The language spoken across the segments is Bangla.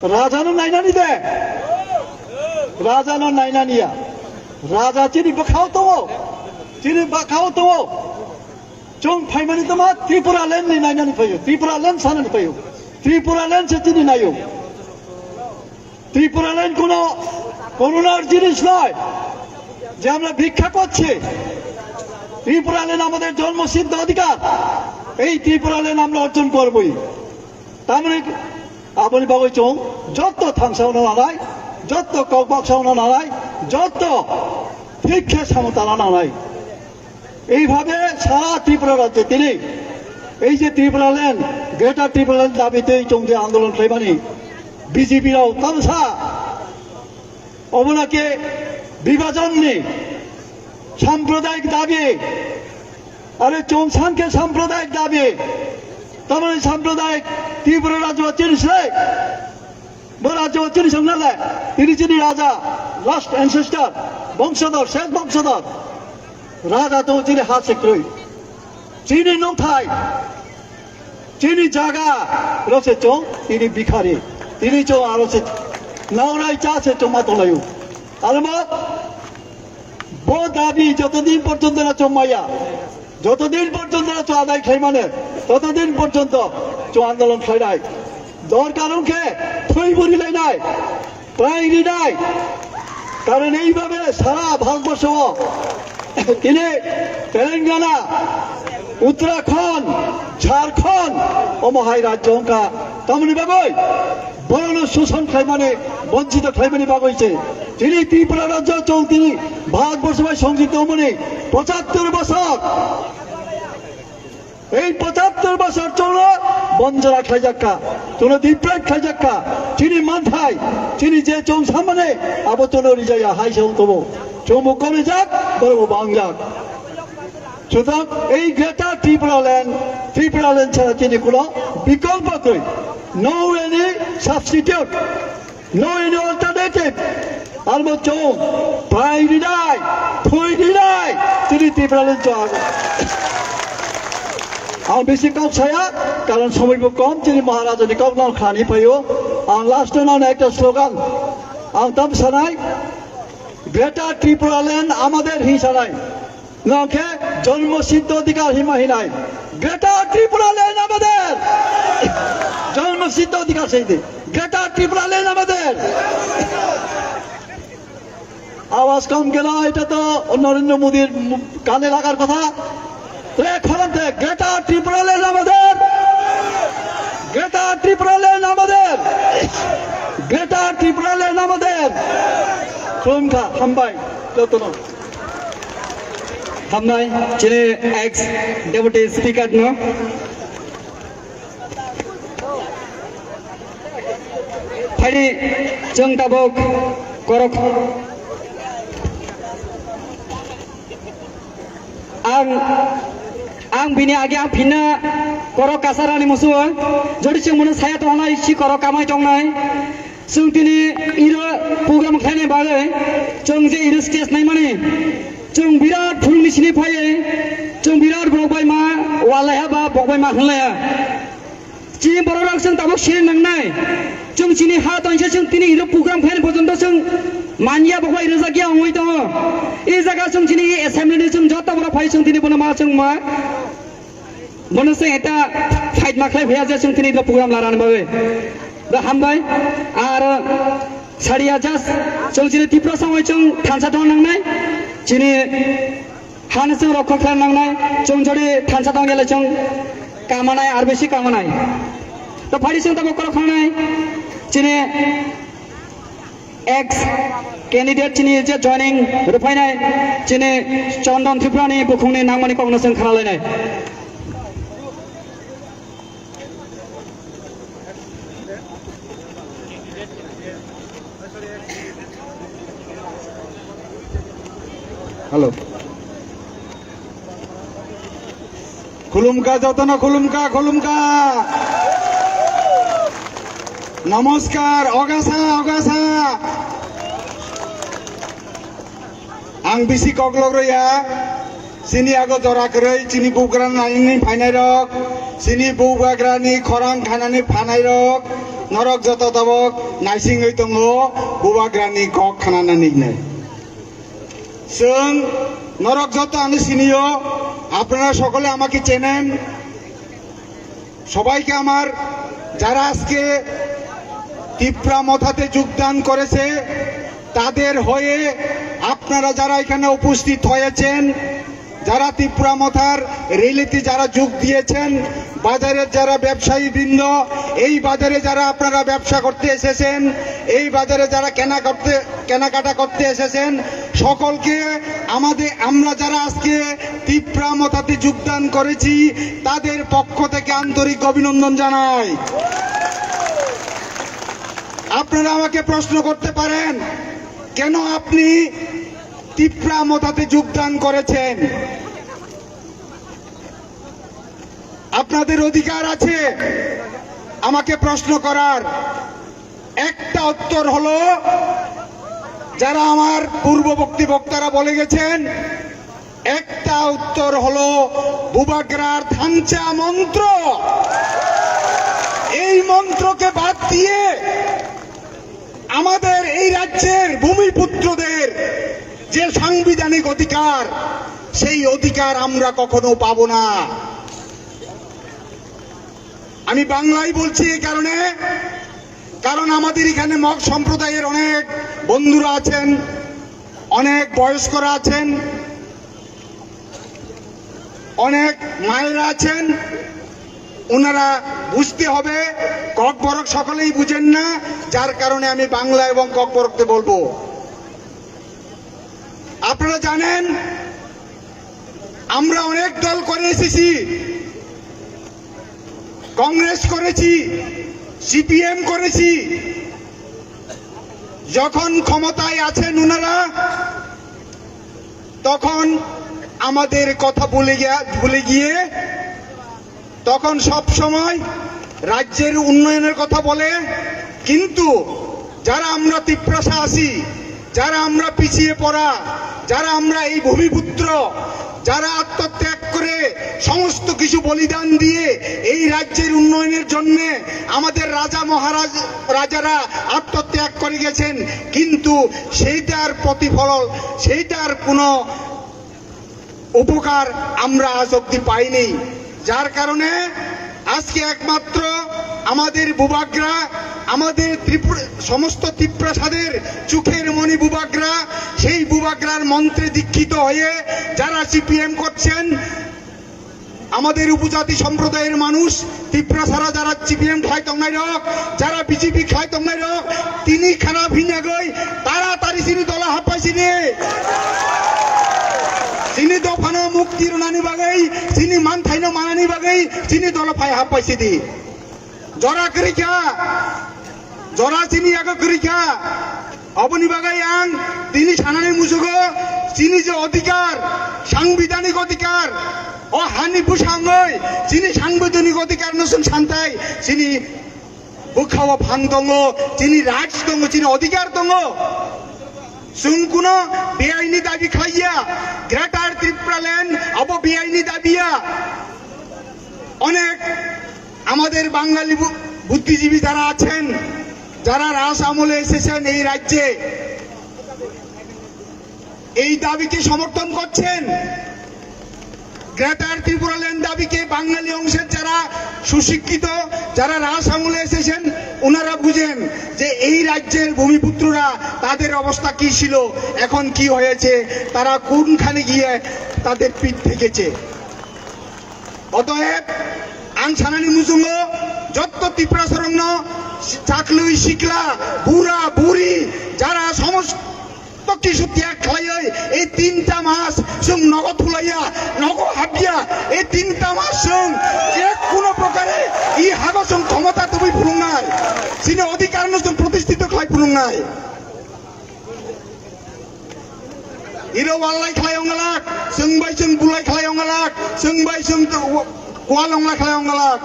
राजानो नायनानै दे राजानो नायनानैया राजा चिनि बखाव दङ जों फाइमानि दमा त्रिपुरा लेन्ड नि नायनानै फैयो त्रिपुरा लेन्ड सानानै फैयो त्रिपुरा लेन्ड से चिनि नायो त्रिपुरा लेन्ड কোনো করুণার জিনিস নয় যে আমরা ভিক্ষা করছি ত্রিপুরা লেন্ড আমাদের জন্মসিদ্ধ অধিকার এই ত্রিপুরা লেন্ড আমরা অর্জন করবই তার মানে আপনি বাবুচং যত থাংসাवनो नालाय যত ককবাকসাवनो नालाय যত ভিক্ষা সামতালা नालाय এইভাবে সারা ত্রিপুরা রাজ্যে তিনি এই যে Tripura land greater Tripura land দাবিতে চং যে আন্দোলন খাইবানি বিজেপিরাও তামসা অবনাকে বিভাজননি সাম্প্রদায়িক দাবি আরে চংসানকে সাম্প্রদায়িক দাবি তারমানে সাম্প্রদায়িক ত্রিপুরা রাজ্য চিনিসলে রাজ্য চিনিস নালে তিনি চিনি রাজা লাস্ট অ্যানসেস্টার বংশধর শেষ বংশধর রাজা তো চিনি হাত সেক্রই চিনি নথাই চিনি জায়গা রসে চং তিনি ভিখারি তিনি চো আরসে নাওরাই চাছে চমা তোলায়ু আর বো দাবি যতদিন পর্যন্ত না চমাইয়া যতদিন পর্যন্ত না আদায় খাইমানে ততদিন পর্যন্ত আন্দোলন খাইনাই দরকারকে থই বরিলাই নাই প্রায়ই নাই কারণ এইভাবে সারা ভারতবর্ষ তিনি তেলেঙ্গানা উত্তরাখণ্ড ঝাড়খণ্ড ও মহাই রাজ্যঙ্কা তামনি বাগৈ বড় শোষণ খাইমানে বঞ্চিত খাইমানি বাগৈছে তিনি ত্রিপুরা রাজ্য চৌ তিনি ভারতবর্ষ সংযুক্ত মনে ৭৫ বছর এই ৭৫ বছর চৌল বঞ্জরা খাইজাক্কা চৌল দীপ্রাক খাইজাক্কা চিনি মানথাই চিনি যে চৌ সামনে আবতন রিজাইয়া হাই সৌ তবু চৌমু কমে যাক বড় বাংলাক সুতরাং এই গ্রেটার ত্রিপুরা ল্যান্ড ছাড়া চিনি কোনো বিকল্প কই no any substitute no any alternative আর চৌ প্রায় দিনাই থই দিনাই চিনি ত্রিপুরা ল্যান্ড आं बेसि कम साया कारण समयबो कम चिनि महाराजानि कम खानि फैयो आं लास्ट नाव एक स्लोगान आं तम सानाय ग्रेटार त्रिपुरा लैंड आमादेर हिसानाय नाके जन्मसिद्ध अधिकार हिमाहिनाय ग्रेटार त्रिपुरा लैंड आमादेर जन्मसिद्ध अधिकार सेदे ग्रेटार त्रिपुरा लैंड आमादेर आवाज कम गेला এটা তো নরেন্দ্র মোদির কানে লাগার কথা গ্রেটার ত্রিপুরা ল্যান্ড আমাদের গ্রেটার ত্রিপুরা ল্যান্ড আমাদের গ্রেটার ত্রিপুরা ল্যান্ড আমাদের খুলুমখা হামবাই যতন हामनाय चिनि एक्स डेपुटी स्पीकर नो फाइनि जों दाबक करक आं बिनि आगे आं फिनना कर कासारानि मुसु जदि जों मन साया दंनाय सि कर कामाय दंनाय जों दिनै इरो प्रग्राम खालामनाय बागै जों जे इरो स्टेज नाय माने जों बिराद फुंनि सिनि फायो जों बिराद बगबाय मा वालाया बा बगबाय मा होनलाया चिनि बर' राव जों दाबो सिरि नांनाय जों चिनि हा दंसे जों दिनै इरो प्रग्राम खालामनाय पर्यन्त जों मानिया बगबाय इरो जागिया हमै दङ ए जागा जों चिनि एसेम्बलिनि जों जता बर' फाय जों दिनै बना मा जों मा बनो जों एटा फाइट माख्लाय भैया जे जों दिनै प्रग्राम लानानै बागै दा हामबाय आरो सारिया जास जों चिनि त्रिपुरा सावै जों थानसा दं नांनाय चिनि हान जों रक्षा खालामनांनाय जों जदि थानसा दं गेले जों कामानाय आरो बेसि कामानाय दा फाइट जों दाबो कर खानाय चिनि एक्स कैंडिडेट चिनि जे जॉइनिंग रुफायनाय चिनि चंदन त्रिपुरानि बुखुंनि नांमानि कंग्रेस जों खालायनाय हेलो खुलुमका जतन खुलुमका नमस्कार अगासा आं बिसि कगलग्रया सिनि आगो जराखरै चिनि बुग्रान नायनि फाइनाय रक सिनि बुबाग्रानि खरां खानानि फानाय रक নরক যত তবক নাইসিং হইতঙ্গ বুবাগ্রানি কক খানানা নিগনে जों নরক যত আমি চিনিও আপনারা সকলে আমাকে চেনেন সবাইকে আমার যারা আজকে তিপ্রা মথাতে যোগদান করেছে তাদের হয়ে আপনারা যারা এখানে উপস্থিত হয়েছেন যারা তিপ্রা মথার রেলিতে যারা যোগ দিয়েছেন বাজারের যারা ব্যবসায়ী বৃন্দ এই বাজারে যারা আপনারা ব্যবসা করতে এসেছেন এই বাজারে যারা কেনাকাটা করতে এসেছেন সকলকে আমরা যারা আজকে তিপ্রা মথাতে যোগদান করেছি তাদের পক্ষ থেকে আন্তরিক অভিনন্দন জানাই আপনারা আমাকে প্রশ্ন করতে পারেন কেন আপনি তিপ্রা মথাতে যোগদান করেছেন আপনাদের অধিকার আছে আমাকে প্রশ্ন করার একটা উত্তর হলো যারা আমার পূর্ববর্তী বক্তারা বলে গেছেন একটা উত্তর হলো বুবাগ্রার থানচা মন্ত্র এই মন্ত্রকে বাদ দিয়ে আমাদের এই রাজ্যের ভূমিপুত্রদের যে সাংবিধানিক অধিকার সেই অধিকার আমরা কখনো পাবো না আমি বাংলায় বলছি এই কারণে কারণ আমাদের এখানে মগ সম্প্রদায়ের অনেক বন্ধুরা আছেন অনেক বয়স্করা আছেন অনেক মায়েরা আছেন ওনারা বুঝতে হবে ককবরক সকলেই বুঝেন না যার কারণে আমি বাংলা এবং ককবরকতে বলবো আপনারা জানেন আমরা অনেক দল করে এসেছি কংগ্রেস করেছি সিপিএম করেছি যখন ক্ষমতায় আছেন ওনারা তখন আমাদের কথা ভুলে গিয়ে তখন সব সময় রাজ্যের উন্নয়নের কথা বলে কিন্তু যারা আমরা তিপ্রাসা আছি যারা আমরা পিছিয়ে পড়া যারা আমরা এই ভূমিপুত্র যারা আত্মত্যাগ করে সমস্ত কিছু বলিদান দিয়ে এই রাজ্যের উন্নয়নের জন্য আমাদের রাজা মহারাজ রাজারা আত্মত্যাগ করে গেছেন কিন্তু সেইটার প্রতিফলন সেইটার কোনো উপকার আমরা আজ অব্দি পাইনি যার কারণে আজকে একমাত্র আমাদের বুবাগ্রা আমাদের সমস্ত ত্রিপ্রাসাদের চোখের মণি বুবাগ্রা সেই বুবাগ্রার মন্ত্রে দীক্ষিত হয়ে যারা সিপিএম করছেন আমাদের উপজাতি সম্প্রদায়ের মানুষ ত্রিপ্রাসারা যারা সিপিএম খায় তমনাই রক যারা বিজেপি খায় তমনাই রক তিনি খানা ভিনে গই তাড়াতাড়ি চিনি দলা হাঁপাইছিনি চিনি দফানো মুক্তির নানি বাগাই চিনি মান থাইনো মানানি বাগাই চিনি দলফাই হাঁপাইছি দি জরা করিখা জরা চিনি আগে করিখা অবনি বাগাই আং তিনি সানানি মুসুগ চিনি যে অধিকার সাংবিধানিক অধিকার ও হানি বুসাঙ্গই চিনি সাংবিধানিক অধিকার নসুন শান্তাই চিনি বুখাওয়া ভাং দङ চিনি রাইটস দङ চিনি অধিকার দङ जों कुनो बेआईनी दाबी खाइया ग्रेटार त्रिपुरालैंड अब बेआईनी दाबिया अनेक আমাদের বাঙালি বুদ্ধিজীবী যারা আছেন যারা রাজ আমলে এসেছেন এই রাজ্যে এই দাবিকে সমর্থন করছেন গ্রেটার ত্রিপুরাল্যান্ড দাবিকে বাঙালি অংশের যারা সুশিক্ষিত যারা রাজ আমলে এসেছেন ওনারা বুঝেন যে এই রাজ্যের ভূমিপুত্ররা তাদের অবস্থা কি ছিল এখন কি হয়েছে তারা কোনখানে গিয়ে তাদের পিঠ থেকেছে অতএব আং সানানি মুসুঙ্গ যত ত্রিপুরা সরঙ্গ চাকলুই শিকলা বুড়া বুড়ি যারা সমস্ত কিছু ত্যাগ খাইয়ে এই 3টা মাস जों নগদ ফুলাইয়া নগ হাবিয়া এই 3টা মাস जों যে কোনো প্রকারে ই হাগো जों ক্ষমতা তুমি ফুলুংনাই সিনে অধিকার जों প্রতিষ্ঠিত খাই ফুলুংনাই ইরো ওয়ালাই খাই অংলাক जों বাই जों বুলাই খাই অংলাক जों বাই जों কোয়ালংলা খাই অংলাক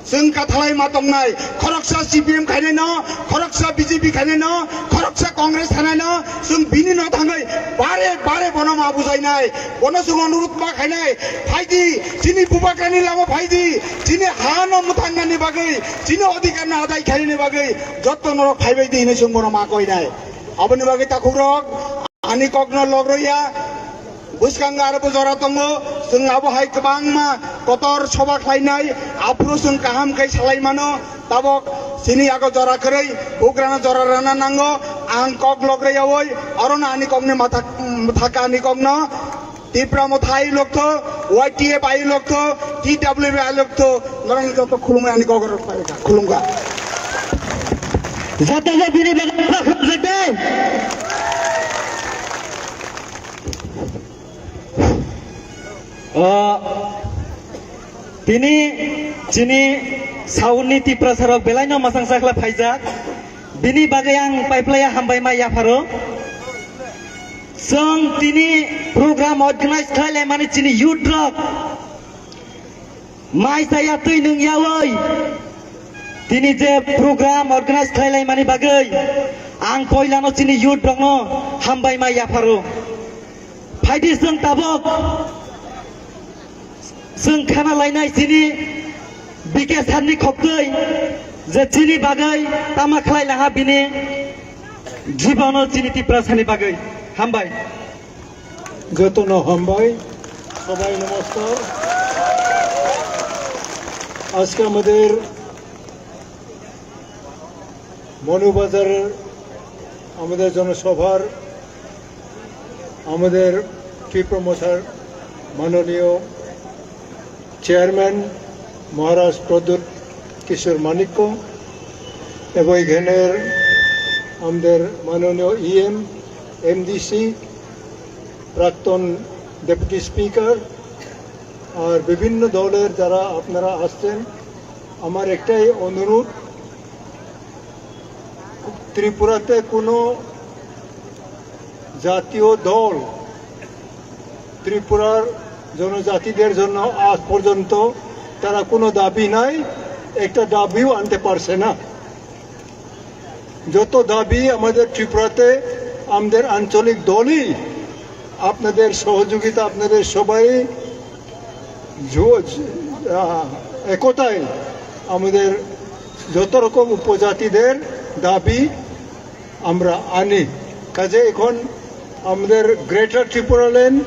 जों काथालाय मा दंनाय खरकसा CPM खायनाय न खरकसा BJP खायनाय न खरकसा कांग्रेस खायनाय न जों बिनि न थाङै बारे बारे बन मा बुजायनाय बन जों अनुरोध मा खायनाय फायदि जिनि बुबाकानि लामा फायदि जिनि हा न मुथांनानि बागै जिनि अधिकार न आदाय खायनायनि बागै जत्त न फायबाय दिने जों बन मा कयनाय आबनि बागै ताखुरक आनि कगन लग्रया बुसखांगा आरो जरा दङ जों आबहाय गोबां मा कतर सभा खालायनाय आफ्रो जों गाहामखाय सालायमानो ताबक सिनि आगो जरा खरै बुग्राना जरा राना नांगो आं कग लग्रयावै अरना आनि कगने माथा थाका आनि कगन तिप्रा मथाई लोगथो YTF आइ लोगथो TWB आइ लोगथो नरं जत खुलुमै आनि कगर खुलुमगा जाते जे बिनि बेगा खुलुमदे Bini jini sauni ti prasarok belaino masang sakla faizak bini bagayang paiplaya hambai maya faro song tini program organize khaile mani jini youth drug mai saya tui nung yawoi tini je program organize khaile mani bagai ang koilano jini youth drug no hambai maya faro faidi song tabok जों खाना लायनाय जिनि बिके साननि खबदै जे जिनि बागै तामा खालाय लाहा बिनि জীবন जिनि तिप्रासानि बागै हामबाय যতন হামবাই সবাই নমস্কার আজকে আমাদের মনুবাজারের আমাদের জনসভার আমাদের ত্রিপুরা মথার মাননীয় চেয়ারম্যান মহারাজ প্রদ্যুৎ কিশোর মানিক্য এবং এখানের আমাদের মাননীয় EM MDC প্রাক্তন ডেপুটি স্পিকার আর বিভিন্ন দলের যারা আপনারা আসছেন আমার একটাই অনুরোধ ত্রিপুরাতে কোনো জাতীয় দল ত্রিপুরার জনজাতিদের জন্য আজ পর্যন্ত তারা কোনো দাবি নাই একটা দাবিও আনতে পারছে না যত দাবি আমাদের ত্রিপুরাতে আমাদের আঞ্চলিক দলই আপনাদের সহযোগিতা আপনাদের সবাই একতায় আমাদের যত রকম উপজাতিদের দাবি আমরা আনি কাজে এখন আমাদের greater Tripuraland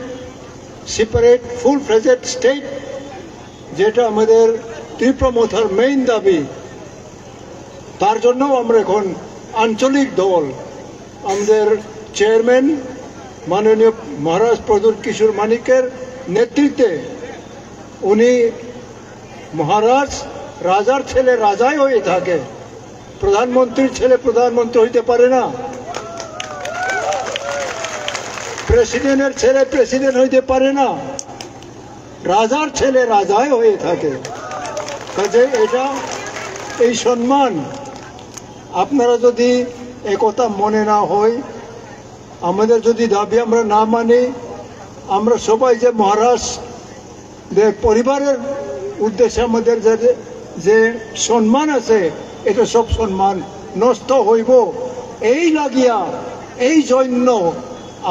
separate full fledged state যেটা আমাদের ত্রিপুরা মথার মেইন দাবি তার জন্য আমরা এখন আঞ্চলিক দল আমাদের চেয়ারম্যান মাননীয় মহারাজ প্রদ্যুৎ কিশোর মানিকের নেতৃত্বে উনি মহারাজ রাজার ছেলে রাজাই হয়ে থাকে প্রধানমন্ত্রীর ছেলে প্রধানমন্ত্রী হইতে পারে না প্রেসিডেন্টের ছেলে প্রেসিডেন্ট হইতে পারে না রাজার ছেলে রাজাই হয়ে থাকে কাজে এটা এই সম্মান আপনারা যদি একথা মনে না হয় আমাদের যদি দাবি আমরা না মানি আমরা সবাই যে মহারাজদের পরিবারের উদ্দেশ্যে আমাদের যে সম্মান আছে এটা সব সম্মান নষ্ট হইব এই লাগিয়া এই জন্য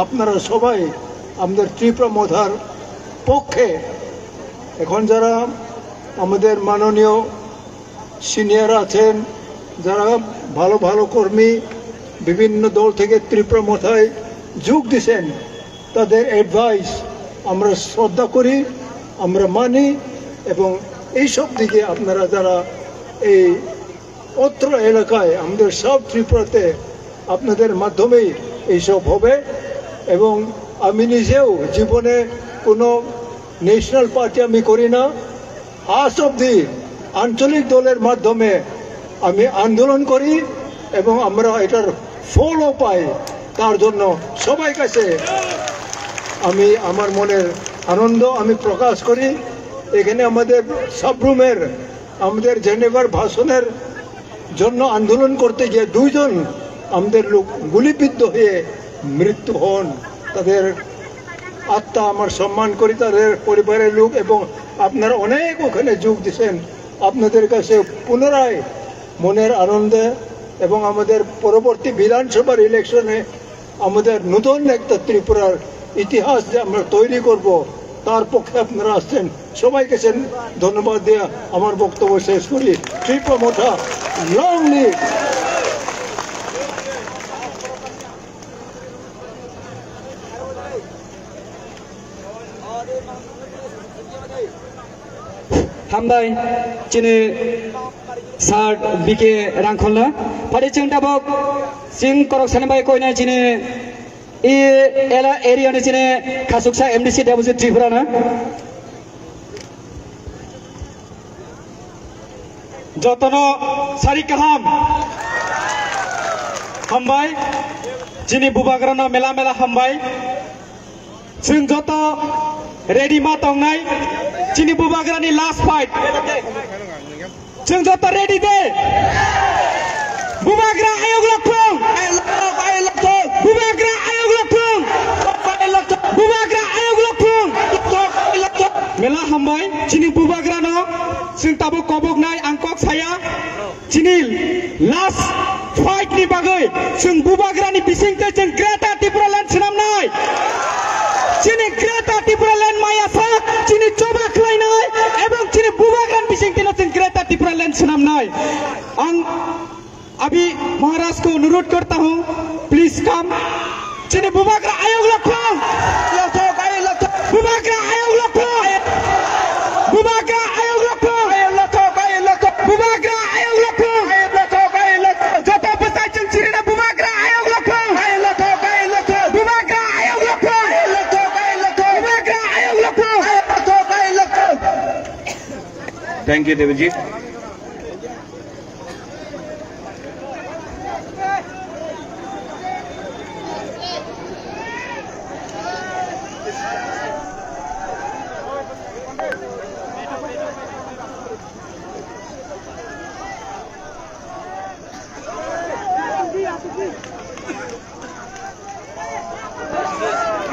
আপনারা সবাই আমাদের ত্রিপুরা মথার পক্ষে এখন যারা আমাদের মাননীয় সিনিয়র আছেন যারা ভালো ভালো কর্মী বিভিন্ন দল থেকে ত্রিপুরা মথায় যোগ দিয়েছেন তাদের অ্যাডভাইস আমরা শ্রদ্ধা করি আমরা মানি এবং এইসব দিকে আপনারা যারা এই অত্র এলাকায় আমাদের সব ত্রিপুরাতে আপনাদের মাধ্যমেই এইসব হবে এবং আমি নিজেও জীবনে কোনো ন্যাশনাল পার্টি আমি করি না আজ অবধি আঞ্চলিক দলের মাধ্যমে আমি আন্দোলন করি এবং আমরা এটার ফলও পাই তার জন্য সবাই কাছে আমি আমার মনের আনন্দ আমি প্রকাশ করি এখানে আমাদের সাবরুমের আমাদের জেনেভার ভাষণের জন্য আন্দোলন করতে গিয়ে দুইজন আমাদের লোক গুলিবিদ্ধ হয়ে মৃত্যু হন তাদের আত্মা আমার সম্মান করি তাদের পরিবারের লোক এবং আপনারা অনেক ওখানে যোগ দিচ্ছেন আপনাদের কাছে পুনরায় মনের আনন্দে এবং আমাদের পরবর্তী বিধানসভার ইলেকশনে আমাদের নতুন একটা ত্রিপুরার ইতিহাস যে আমরা তৈরি করব তার পক্ষে আপনারা আসছেন। সবাইকে ধন্যবাদ দিয়ে আমার বক্তব্য শেষ করি। ত্রিপুরা মোটা লং লিভ। हामबाय चिनि सार्ट बिके रांखलना फारि जों दाबक जों करक सानबाय कोइना चिनि ए एला एरियानि चिनि खासुकसा एमडीसी दाबुजि त्रिपुराना जतनो सारि काहाम हामबाय चिनि बुबाग्रानो मेला मेला हामबाय जों जत रेडी मा तंनाय चिनि बुबाग्रानि लास्ट फाइट जों जत रेडी दे बुबाग्रा आयोग लखं बुबाग्रा आयोग लखं बुबाग्रा आयोग लखं मेला हामबाय चिनि बुबाग्रानो जों ताबो कबकनाय आंकक साया चिनि लास्ट फाइट नि बागै जों बुबाग्रानि बिसिंते जों ग्रेटा त्रिपुरा लेन्ड सिनामनाय चिनि ग्रेटा त्रिपुरा लेन्ड माया सा चिनि चोबा खलायनाय एवं चिनि बुबाग्रान बिसिंतेनो जों ग्रेटा त्रिपुरा लेन्ड सिनामनाय आं अभी महाराज को अनुरोध करता हूं प्लीज कम चिनि बुबाग्रा आयोग लखं बुबाग्रा आयोग लखं बुबाग्रा आयोग लखं बुबाग्रा आयोग लखं जत बसाय जों चिरिना बुबाग्रा आयोग लखं बुबाग्रा आयोग लखं बुबाग्रा आयोग लखं। Thank you Devji.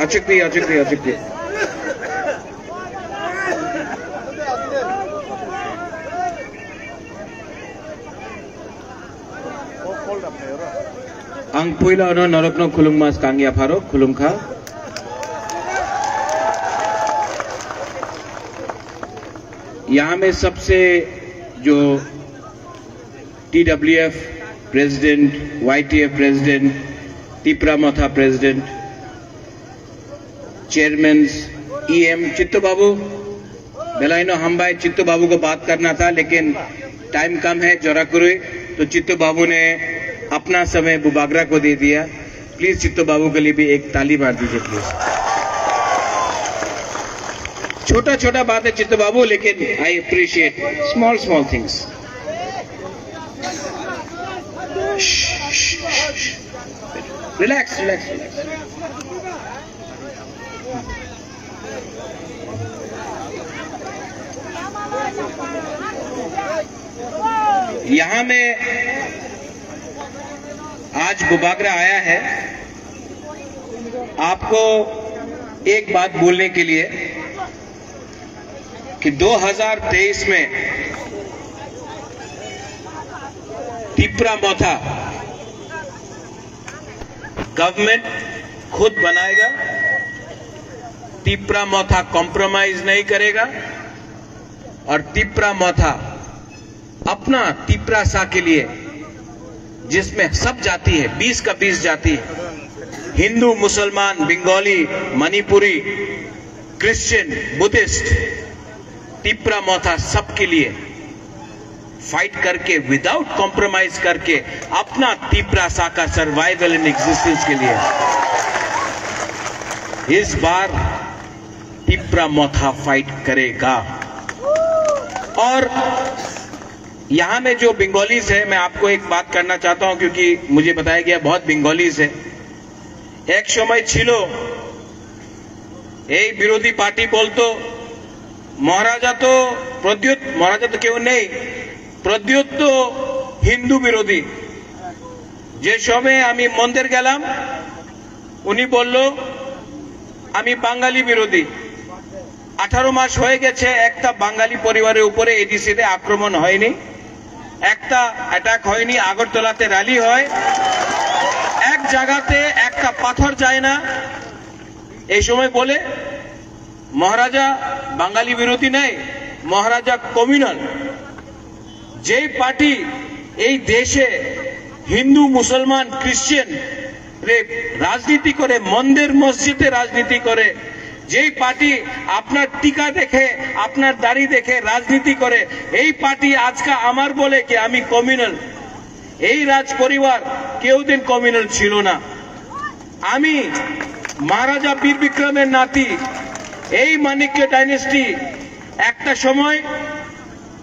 अचक भी आं पहिलानो नरकनो खुलुममास कांगिया फारो खुलुमखा यहाँ में सबसे जो TWF president, YTF president, Tripura Motha president, chairman EM Chittu Babu बेलाइनो हम्बाई चित्तू बाबू को बात करना था लेकिन टाइम कम है जोराकुरुई, तो चित्तू बाबू ने अपना समय बुबाग्रा को दे दिया। प्लीज चित्तू बाबू के लिए भी एक ताली मार दीजिए प्लीज। छोटा छोटा बात है चित्तू बाबू, लेकिन I appreciate small small things. Relax relax relax. यहां में आज बुबाग्रा आया है आपको एक बात बोलने के लिए कि 2023 में त्रिपुरा मोथा गवर्नमेंट खुद बनाएगा। त्रिपुरा मोथा कॉम्प्रोमाइज नहीं करेगा और त्रिपुरा मोथा अपना त्रिपुरा सा के लिए जिसमें सब जाति है, 20 का 20 जाति है, हिंदू, मुसलमान, बंगाली, मणिपुरी, क्रिश्चियन, बुद्धिस्ट, त्रिपुरा मोथा सबके लिए फाइट करके विदाउट कॉम्प्रोमाइज करके अपना त्रिपुरा सा का सर्वाइवल इन एग्जिस्टेंस के लिए इस बार त्रिपुरा मोथा फाइट करेगा। और यहां में जो बंगालीज है, मैं आपको एक बात करना चाहता हूं क्योंकि मुझे बताया गया बहुत बंगालीज है। एक समय छिलो এই বিরোধী পার্টি বলতো মহারাজা তো প্রদ্যুৎ, মহারাজা তো কেউ নেই, প্রদ্যুৎ তো হিন্দু বিরোধী। যে সময় আমি মন্দির গেলাম উনি বলল আমি বাঙালি বিরোধী। 18 মাস হয়ে গেছে একটা বাঙালি পরিবারের উপরে এডিসিতে আক্রমণ হয়নি, একটা অ্যাটাক হয়নি, আগরতলাতে র্যালি হয়, এক জায়গাতে একটা পাথর যায় না। এই সময় বলে মহারাজা বাঙালি বিরোধী নেই, মহারাজা কমিউনাল। যেই পার্টি এই দেশে হিন্দু মুসলমান খ্রিস্টান রাজনীতি করে, মন্দির মসজিদে রাজনীতি করে, যেই পার্টি আপনার টিকা দেখে আপনার দাড়ি দেখে রাজনীতি করে, এই পার্টি আজকে আমার বলে কি আমি কমিউনাল। এই রাজ পরিবার কেউ দিন কমিউনাল ছিল না। আমি মহারাজা বীর বিক্রমের নাতি, এই মানিক্য ডাইনেস্টি একটা সময়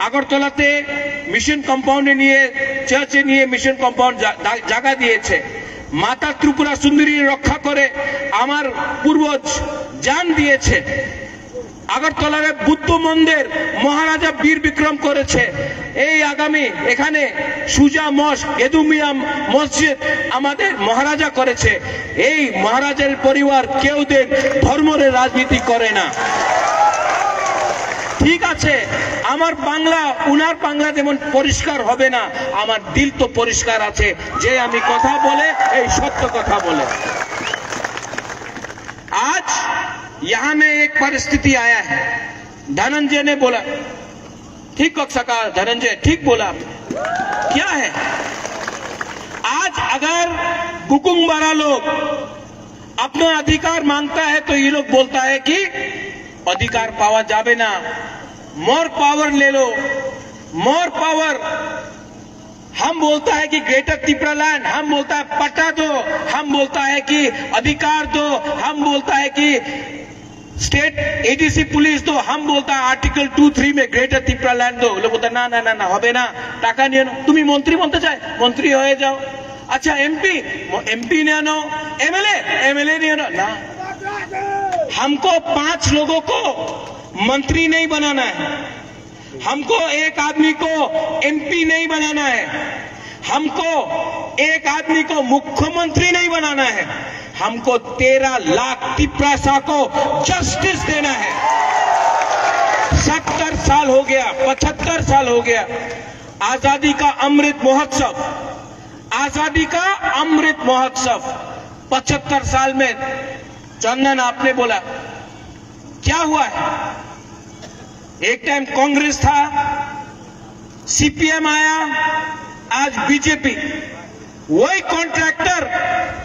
আগরতলাতে মিশন কম্পাউন্ডে নিয়ে, চার্চে নিয়ে মিশন কম্পাউন্ড জায়গা দিয়েছে। মাতা ত্রিপুরা সুন্দরী রক্ষা করে আমার পূর্বজ জান দিয়েছে। আগরতলার বুদ্ধ মন্দির মহারাজা বীর বিক্রম করেছে। এই আগামী এখানে সুজা মস্ক, গেদুমিয়া মসজিদ আমাদের মহারাজা করেছে। এই মহারাজার পরিবার কেউ দিন ধর্মের রাজনীতি করে না। ঠিক আছে, আমার বাংলা উনার বাংলা যেমন পরিষ্কার হবে না, আমার দিল তো পরিষ্কার আছে যে আমি কথা বলে এই সত্য কথা বলে। आज यहां में एक परिस्थिति आया है, धनंजय ने बोला, ठीक कह सका धनंजय, ठीक बोला। क्या है, आज अगर बुकुंगबारा लोग अपना अधिकार मांगता है तो ये लोग बोलता है कि अधिकार पावा जावे ना, मोर पावर ले लो, मोर पावर। हम बोलता है कि ग्रेटर त्रिपुरा लैंड, हम बोलता है पट्टा दो, हम बोलता है कि अधिकार दो, हम बोलता है कि स्टेट एडीसी पुलिस दो, हम बोलता है आर्टिकल 2-3 में ग्रेटर त्रिपुरा लैंड दो। लोग बोलता ना ना ना ना হবে না, টাকা নিয়ে নাও। তুমি মন্ত্রী বনতে চাই, মন্ত্রী হয়ে যাও। अच्छा एमपी, एमपी নিয়ে নাও, एमएलए নিয়ে নাও না। हमको 5 लोगों को मंत्री नहीं बनाना है, हमको एक आदमी को एमपी नहीं बनाना है, हमको एक आदमी को मुख्यमंत्री नहीं बनाना है, हमको 13 लाख त्रिपुरा को जस्टिस देना है। 70 साल हो गया, 75 साल हो गया आजादी का अमृत महोत्सव, आजादी का अमृत महोत्सव। 75 साल में चंदन आपने बोला क्या हुआ है? एक टाइम कांग्रेस था, सीपीएम आया, आज बीजेपी। वही कॉन्ट्रैक्टर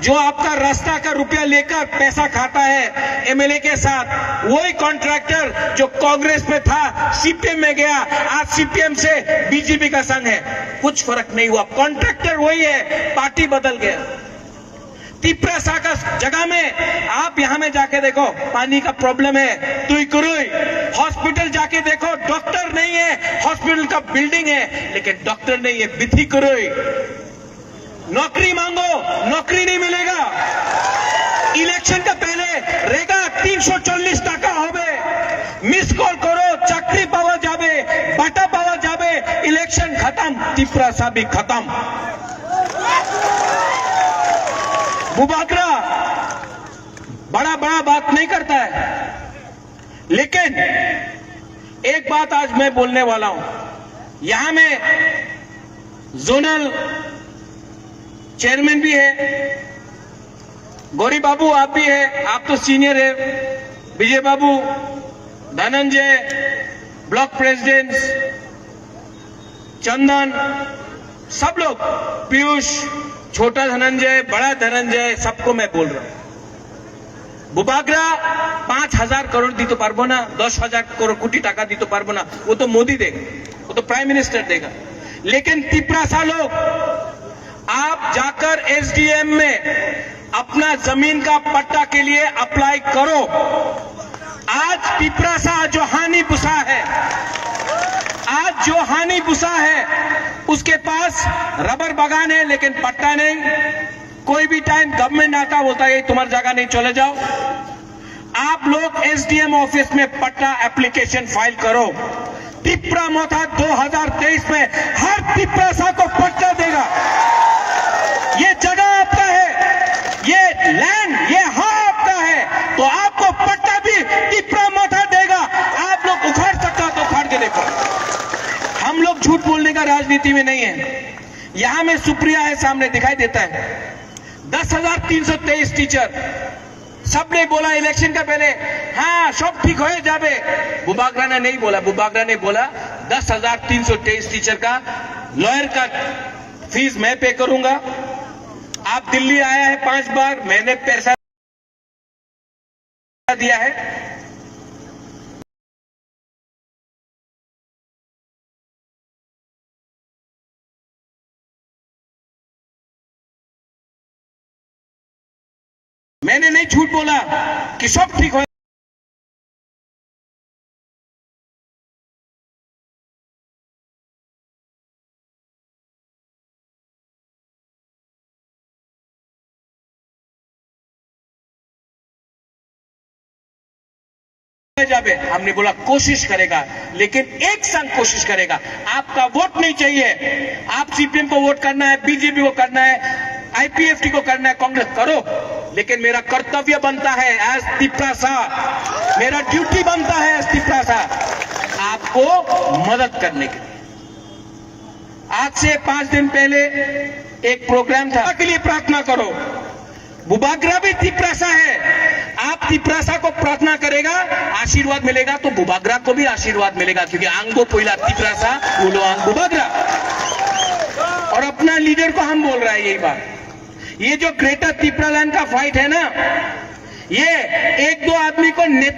जो आपका रास्ता का रुपया लेकर पैसा खाता है एमएलए के साथ, वही कॉन्ट्रैक्टर जो कांग्रेस में था सीपीएम में गया, आज सीपीएम से बीजेपी का संग है। कुछ फर्क नहीं हुआ, कॉन्ट्रैक्टर वही है, पार्टी बदल गया। त्रिपुरा का जगह में आप यहां में जाके देखो, पानी का प्रॉब्लम है, तुईकुरुई हॉस्पिटल जाके देखो, डॉक्टर नहीं है, हॉस्पिटल का बिल्डिंग है लेकिन डॉक्टर नहीं है, बिथिकुरुई। नौकरी मांगो, नौकरी नहीं मिलेगा। इलेक्शन का पहले रेगा 340 টাকা হবে, मिस कॉल करो चाकरी पावा जाबे, बाटा पावा जाबे, इलेक्शन खत्म, त्रिपुरा सा भी खत्म। बुबागरा बड़ा बड़ा बात नहीं करता है, लेकिन एक बात आज मैं बोलने वाला हूं। यहां में जोनल चेयरमैन भी है, गौरी बाबू आप भी है, आप तो सीनियर है, विजय बाबू, धनंजय, ब्लॉक प्रेसिडेंट, चंदन, सब लोग, पीयूष, छोटा धनंजय, बड़ा धनंजय, सबको मैं बोल रहा हूं। बुबागरा 5,000 करोड़ दी तो पारबो ना, 10,000 कोटी टाका दी तो पारबो ना, वो तो मोदी देगा, वो तो प्राइम मिनिस्टर देगा। लेकिन त्रिपुरा लोग, आप जाकर एसडीएम में अपना जमीन का पट्टा के लिए अप्लाई करो। आज त्रिपुरा जो हानि बुसा है, आज जो हानि बुसा है, उसके पास रबर बागान है लेकिन पट्टा नहीं। कोई भी टाइम गवर्नमेंट आता बोलता है तुम्हारी जगह नहीं, चले जाओ। आप लोग एसडीएम ऑफिस में पट्टा एप्लीकेशन फाइल करो। त्रिपुरा मोथा 2023 में हर त्रिपुरा को पट्टा देगा। ये जगह आपका है, ये लैंड, ये हाँ आपका है, तो आपको पट्टा भी त्रिपुरा मोथा देगा। राजनीति में नहीं है। यहां में सुप्रिया है, सामने दिखाई देता है। 10,323 टीचर, सबने बोला इलेक्शन का पहले, हाँ सब ठीक हो जावे। बुबागरा ने नहीं बोला, बुबागरा ने बोला 10,323 टीचर का लॉयर का फीस मैं पे करूंगा। आप दिल्ली आया है 5 बार, मैंने पैसा दिया है। मैंने नहीं झूठ बोला कि सब ठीक हो जावे। हमने बोला कोशिश करेगा, लेकिन एक संग कोशिश करेगा। आपका वोट नहीं चाहिए। आप सीपीएम को वोट करना है, बीजेपी को करना है, आईपीएफटी को करना है, कांग्रेस करो, लेकिन मेरा कर्तव्य बनता है एज तिपरासा, मेरा ड्यूटी बनता है एज तिपरासा आपको मदद करने के लिए। आज से 5 दिन पहले एक प्रोग्राम था, के लिए प्रार्थना करो। बुबागरा भी तिपरासा है। आप तिपरासा को प्रार्थना करेगा, आशीर्वाद मिलेगा, तो बुबागरा को भी आशीर्वाद मिलेगा, क्योंकि आंगो पहिला तिपरासा बोलो आंग बुबागरा। और अपना लीडर को हम बोल रहा है यही बात। ये जो ग्रेटर तिपरालैंड का फाइट है ना, ये 1-2 आदमी को